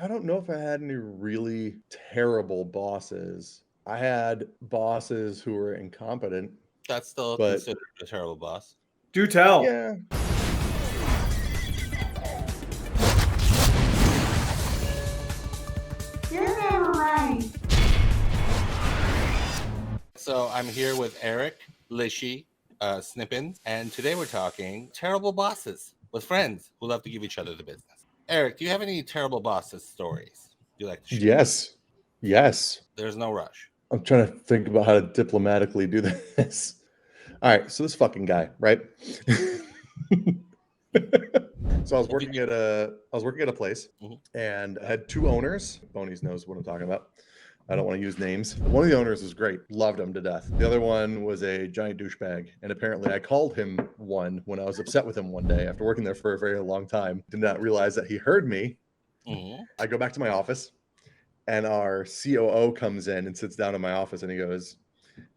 I don't know if I had any really terrible bosses. I had bosses who were incompetent, That's still but considered a terrible boss. Do tell. yeah, You're never right. So I'm here with Eric, Lishy, Snippins, and today we're talking terrible bosses with friends who love to give each other the business. Eric, do you have any terrible bosses stories you like to share? yes, yes. There's no rush. I'm trying to think about how to diplomatically do this. All right, so this fucking guy, right? So I was working at a place, Mhm. and I had two owners. Bonies knows what I'm talking about. I don't want to use names. One of the owners was great, loved him to death. The other one was a giant douchebag, and apparently I called him one when I was upset with him one day after working there for a very long time. Did not realize that he heard me. Mhm. I go back to my office, and our COO comes in and sits down in my office, and he goes,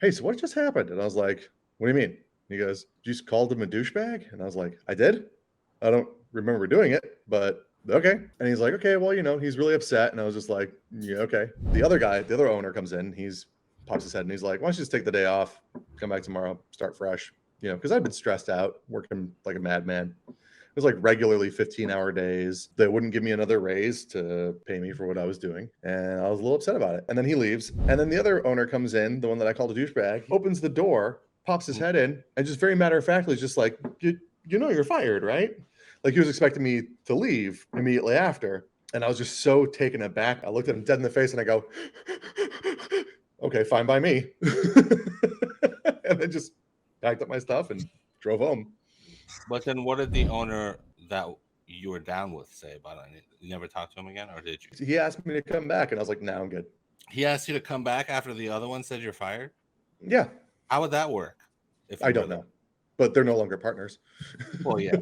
"Hey, so what just happened?" And I was like, "What do you mean?" He goes, "You just called him a douchebag?" And I was like, "I did? I don't remember doing it, but okay." And he's like, "Okay, well, he's really upset." And I was just like, "Yeah, okay." The other guy, the other owner comes in, he's pops his head and he's like, "Why don't you just take the day off, come back tomorrow, start fresh?" Because I'd been stressed out, working like a madman. It was like regularly 15-hour days. They wouldn't give me another raise to pay me for what I was doing. And I was a little upset about it. And then he leaves. And then the other owner comes in, the one that I called a douchebag, opens the door, pops his head in, and just very matter of factly, just like, you're fired, right? Like he was expecting me to leave immediately after. And I was just so taken aback. I looked at him dead in the face and I go, "Okay, fine by me." And then just packed up my stuff and drove home. But then what did the owner that you were down with say about it? You never talked to him again, or did you? He asked me to come back, and I was like, "No, I'm good." He asked you to come back after the other one said you're fired? Yeah, How would that work if I you were don't there? know, but they're no longer partners. Well, yeah.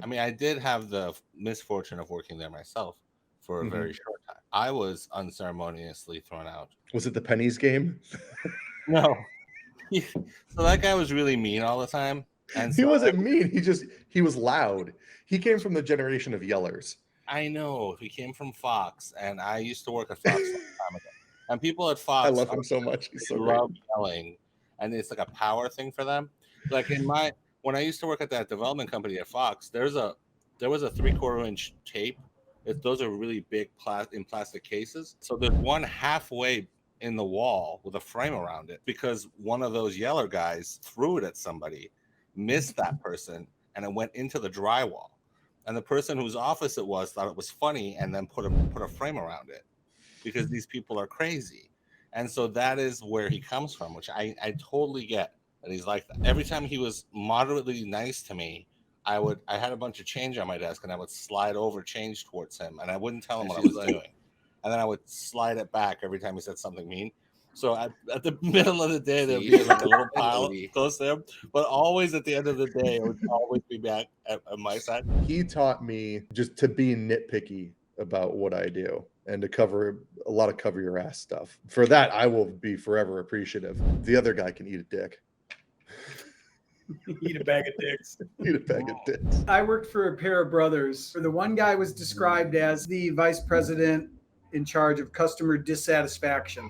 I mean, I did have the misfortune of working there myself for a very short time. I was unceremoniously thrown out. Was it the pennies game? No. So that guy was really mean all the time. And He so wasn't mean. He was loud. He came from the generation of yellers. I know he came from Fox, and I used to work at Fox a long time ago. And people at I Fox love him so much. He's they so great. love yelling, and it's like a power thing for them. Like when I used to work at that development company at Fox, there was a 3/4 inch tape. Those are really big in plastic cases. So there's one halfway in the wall with a frame around it because one of those yeller guys threw it at somebody, missed that person, and it went into the drywall. And the person whose office it was thought it was funny and then put a frame around it because these people are crazy. And so that is where he comes from, which I totally get that he's like that. Every time he was moderately nice to me, I had a bunch of change on my desk and I would slide over change towards him and I wouldn't tell him what I was doing. And then I would slide it back every time he said something mean. So at the middle of the day, there'd be like a little pile close to him, but always at the end of the day, it would always be back at my side. He taught me just to be nitpicky about what I do and to cover a lot of cover your ass stuff. For that, I will be forever appreciative. The other guy can eat a dick. Eat a bag of dicks. Eat a bag of dicks. I worked for a pair of brothers. The one guy was described as the vice president in charge of customer dissatisfaction.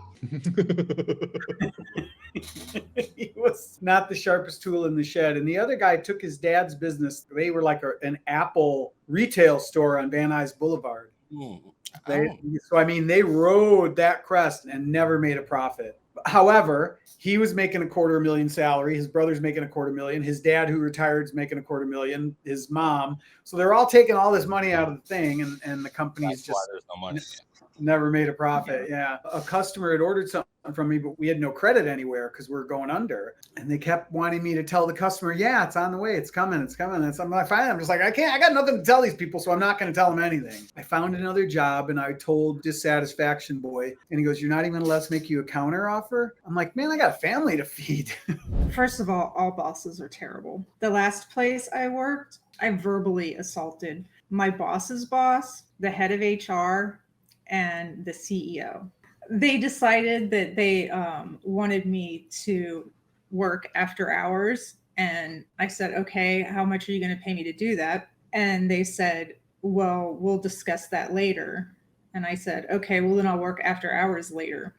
He was not the sharpest tool in the shed. And the other guy took his dad's business. They were like an Apple retail store on Van Nuys Boulevard. So, I mean, they rode that crest and never made a profit. However, he was making $250,000 salary. His brother's making $250,000. His dad, who retired, is making $250,000. His mom. So they're all taking all this money out of the thing, and the company's That's why there's no money. never made a profit. Yeah. A customer had ordered something from me, but we had no credit anywhere because we're going under. And they kept wanting me to tell the customer, yeah, it's on the way. It's coming. It's coming. And I'm like, fine. I'm just like, I got nothing to tell these people, so I'm not going to tell them anything. I found another job and I told Dissatisfaction Boy, and he goes, you're not even going to let us make you a counter offer? I'm like, man, I got a family to feed. First of all bosses are terrible. The last place I worked, I verbally assaulted my boss's boss, the head of HR, and the CEO. They decided that they wanted me to work after hours. And I said, okay, how much are you going to pay me to do that? And they said, well, we'll discuss that later. And I said, okay, well, then I'll work after hours later.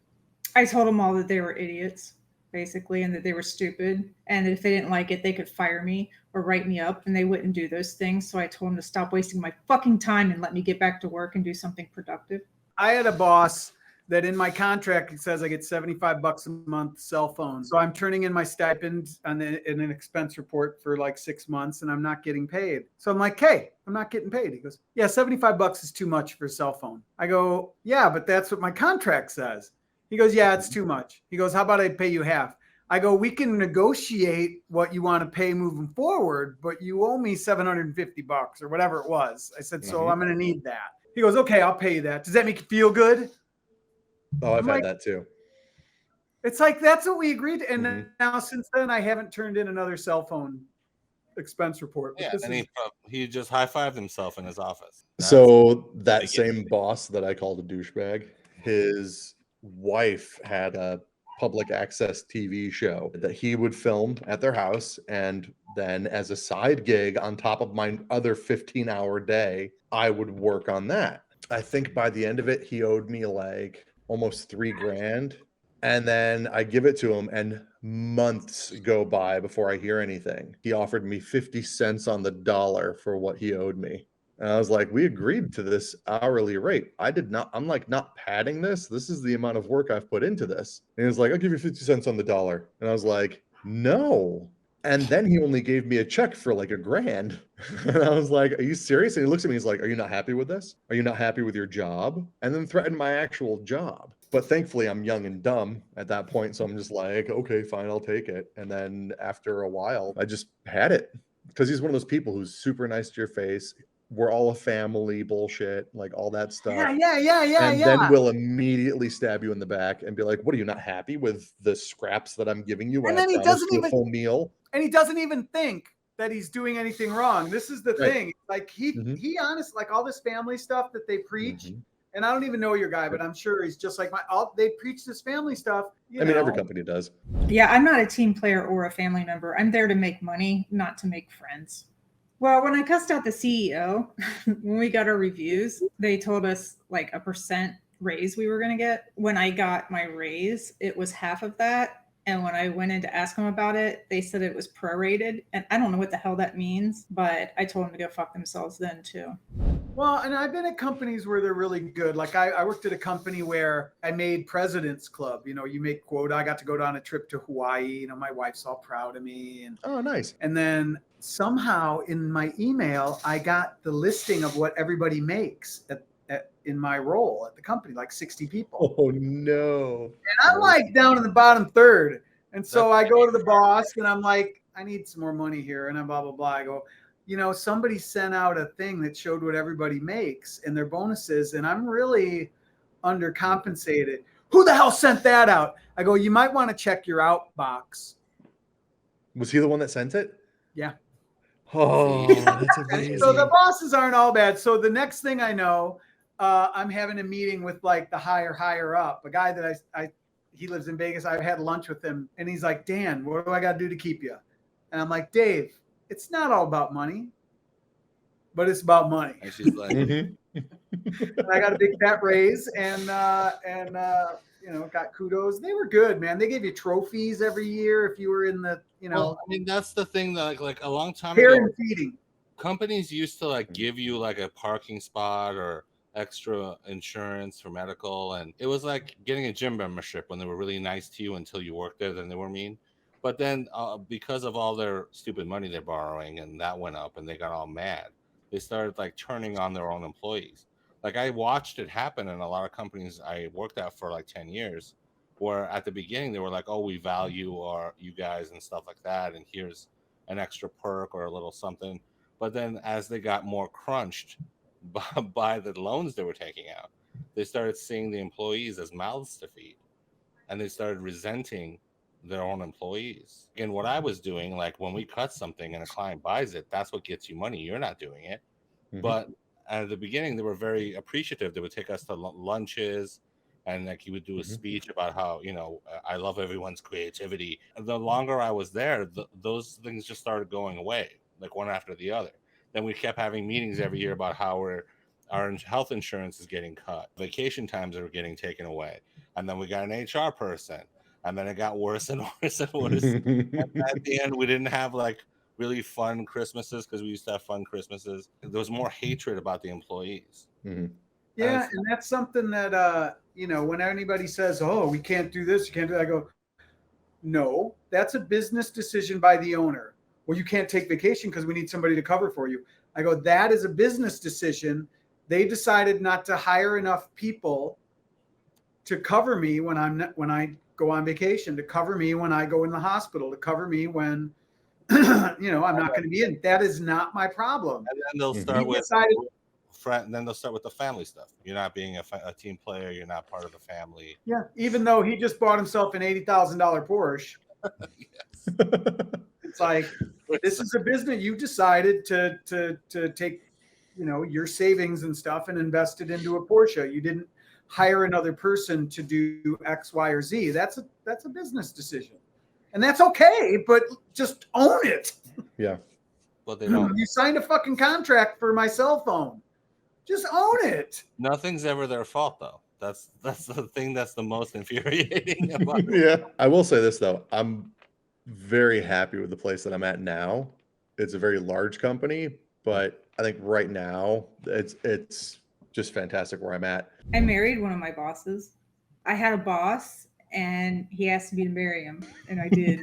I told them all that they were idiots, basically, and that they were stupid. And that if they didn't like it, they could fire me or write me up, and they wouldn't do those things. So I told them to stop wasting my fucking time and let me get back to work and do something productive. I had a boss that in my contract, it says I get $75 a month cell phone. So I'm turning in my stipend in an expense report for like 6 months and I'm not getting paid. So I'm like, hey, I'm not getting paid. He goes, yeah, $75 is too much for a cell phone. I go, yeah, but that's what my contract says. He goes, yeah, it's too much. He goes, how about I pay you half? I go, we can negotiate what you want to pay moving forward, but you owe me $750 or whatever it was. I said, so I'm going to need that. He goes, okay, I'll pay you that. Does that make you feel good? Oh, I've I'm had like, that too. It's like, that's what we agreed. And now since then, I haven't turned in another cell phone expense report. But Yeah, and he just high-fived himself in his office. So that same boss that I called a douchebag, his wife had a public access TV show that he would film at their house. And then as a side gig on top of my other 15-hour day, I would work on that. I think by the end of it, he owed me like almost $3,000. And then I give it to him and months go by before I hear anything. He offered me 50 cents on the dollar for what he owed me. And I was like, we agreed to this hourly rate. I'm like, not padding this. This is the amount of work I've put into this. And he was like, I'll give you 50 cents on the dollar. And I was like, no. And then he only gave me a check for like $1,000. And I was like, are you serious? And he looks at me, he's like, are you not happy with this? Are you not happy with your job? And then threatened my actual job. But thankfully I'm young and dumb at that point. So I'm just like, okay, fine, I'll take it. And then after a while, I just had it because he's one of those people who's super nice to your face. We're all a family, bullshit, like all that stuff. Yeah. And then we'll immediately stab you in the back and be like, what, are you not happy with the scraps that I'm giving you? And then he doesn't even, a full meal. And he doesn't even think that he's doing anything wrong. This is the thing. Like he honestly, like all this family stuff that they preach, and I don't even know your guy, but I'm sure he's just like they preach this family stuff. I mean, every company does. Yeah, I'm not a team player or a family member. I'm there to make money, not to make friends. Well, when I cussed out the CEO, when we got our reviews, they told us like a % raise we were going to get. When I got my raise, it was half of that. And when I went in to ask them about it, they said it was prorated. And I don't know what the hell that means, but I told them to go fuck themselves then too. Well, and I've been at companies where they're really good. Like I worked at a company where I made President's Club. You know, you make quota. I got to go on a trip to Hawaii. You know, my wife's all proud of me. And oh, nice. And then somehow in my email, I got the listing of what everybody makes in my role at the company, like 60 people. Oh, no. And I'm like down in the bottom third. And so I go to the boss and I'm like, I need some more money here. And I'm blah, blah, blah. I go, you know, somebody sent out a thing that showed what everybody makes and their bonuses. And I'm really undercompensated. Who the hell sent that out? I go, you might want to check your outbox. Was he the one that sent it? Yeah. Oh, that's amazing. So the bosses aren't all bad. So the next thing I know, I'm having a meeting with like the higher up, a guy that he lives in Vegas. I've had lunch with him and he's like, Dan, what do I got to do to keep you? And I'm like, Dave, it's not all about money, but it's about money. And she's like, And I got a big fat raise and you know, got kudos. They were good, man. They gave you trophies every year if you were in the, you know. Well, I mean, that's the thing that like a long time care ago, and feeding. Companies used to like give you like a parking spot or extra insurance for medical, and it was like getting a gym membership when they were really nice to you until you worked there, then they were mean. But then because of all their stupid money they're borrowing and that went up and they got all mad, they started like turning on their own employees. Like I watched it happen in a lot of companies I worked at for like 10 years where at the beginning they were like, oh, we value you guys and stuff like that, and here's an extra perk or a little something. But then as they got more crunched by the loans they were taking out, they started seeing the employees as mouths to feed, and they started resenting their own employees. Again, what I was doing, like when we cut something and a client buys it, that's what gets you money. You're not doing it. But at the beginning, they were very appreciative. They would take us to lunches, and like he would do a speech about how, you know, I love everyone's creativity. The longer I was there, those things just started going away, like one after the other. Then we kept having meetings every year about how we're our health insurance is getting cut, vacation times are getting taken away, and then we got an HR person, and then it got worse and worse and worse. And at the end, we didn't have like really fun Christmases because we used to have fun Christmases. There was more hatred about the employees. Mm-hmm. Yeah, and that's something that when anybody says, "Oh, we can't do this, you can't do that," I go, "No, that's a business decision by the owner. Well, you can't take vacation because we need somebody to cover for you." I go, "That is a business decision. They decided not to hire enough people to cover me when I go on vacation, to cover me when I go in the hospital, to cover me when I'm not going to be in. That is not my problem." And then they'll start then they'll start with the family stuff. You're not being a team player. You're not part of the family. Yeah, even though he just bought himself an $80,000 Porsche. Yes. It's like, this is a business. You decided to take, your savings and stuff and invest it into a Porsche. You didn't hire another person to do X, Y, or Z. That's a business decision, and that's okay. But just own it. Yeah. Well, they don't. You signed a fucking contract for my cell phone. Just own it. Nothing's ever their fault, though. That's the thing that's the most infuriating about it. Yeah. I will say this though. I'm very happy with the place that I'm at now. It's a very large company, but I think right now it's just fantastic where I'm at. I married one of my bosses. I had a boss and he asked me to marry him, and I did.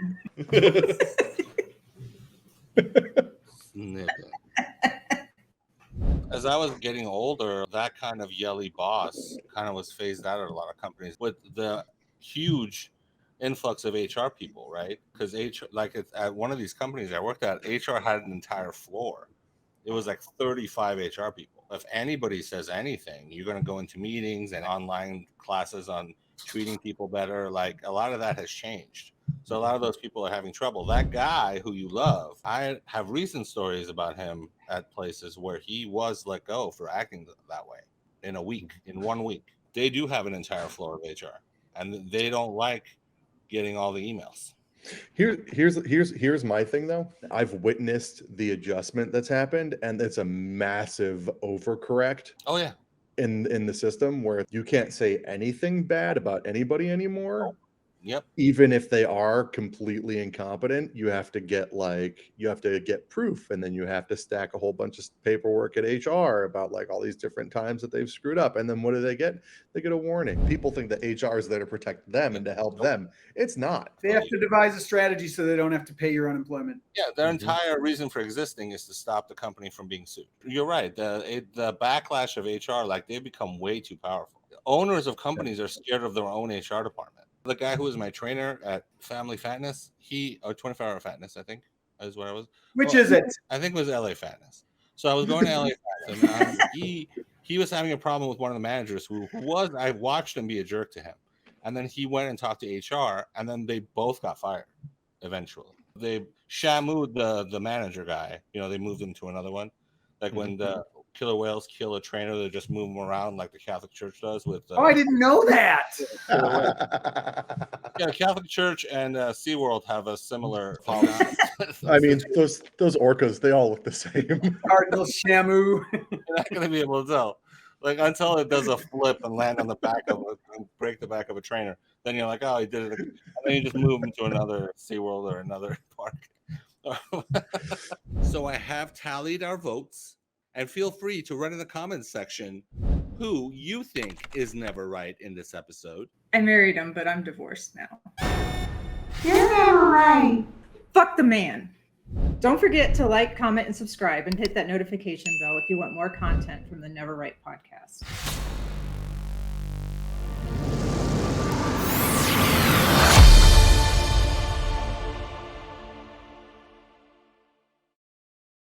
As I was getting older, that kind of yelly boss kind of was phased out of a lot of companies with the huge influx of HR people, right? Because HR, at one of these companies I worked at, HR had an entire floor. It was like 35 HR people. If anybody says anything, you're going to go into meetings and online classes on treating people better. Like, a lot of that has changed. So a lot of those people are having trouble. That guy who you love, I have recent stories about him at places where he was let go for acting that way in 1 week. They do have an entire floor of HR, and they don't like getting all the emails. Here's my thing though. I've witnessed the adjustment that's happened, and it's a massive overcorrect. Oh yeah. In the system where you can't say anything bad about anybody anymore. Yep. Even if they are completely incompetent, you have to get proof, and then you have to stack a whole bunch of paperwork at HR about like all these different times that they've screwed up. And then what do they get? They get a warning. People think that HR is there to protect them and to help them. It's not. They have to devise a strategy so they don't have to pay your unemployment. Yeah, their entire reason for existing is to stop the company from being sued. You're right. The backlash of HR, like, they've become way too powerful. Owners of companies are scared of their own HR department. The guy who was my trainer at Family Fatness, 24-Hour Fatness, I think, is what I was. Which is it? I think it was LA Fatness. So I was going to LA Fatness, and he was having a problem with one of the managers I watched him be a jerk to him. And then he went and talked to HR, and then they both got fired eventually. They shamu'd the manager guy. They moved him to another one. Like when the killer whales kill a trainer, they just move them around like the Catholic Church does with. I didn't know that. Yeah, Catholic Church and SeaWorld have a similar policy. I mean, those orcas, they all look the same. Cardinal Shamu. You're not going to be able to tell. Like, until it does a flip and land on the back of it and break the back of a trainer. Then you're like, oh, he did it. And then you just move him to another SeaWorld or another park. So I have tallied our votes. And feel free to write in the comments section who you think is never right in this episode. I married him, but I'm divorced now. You're never right. Fuck the man. Don't forget to like, comment, and subscribe, and hit that notification bell if you want more content from the Never Right podcast.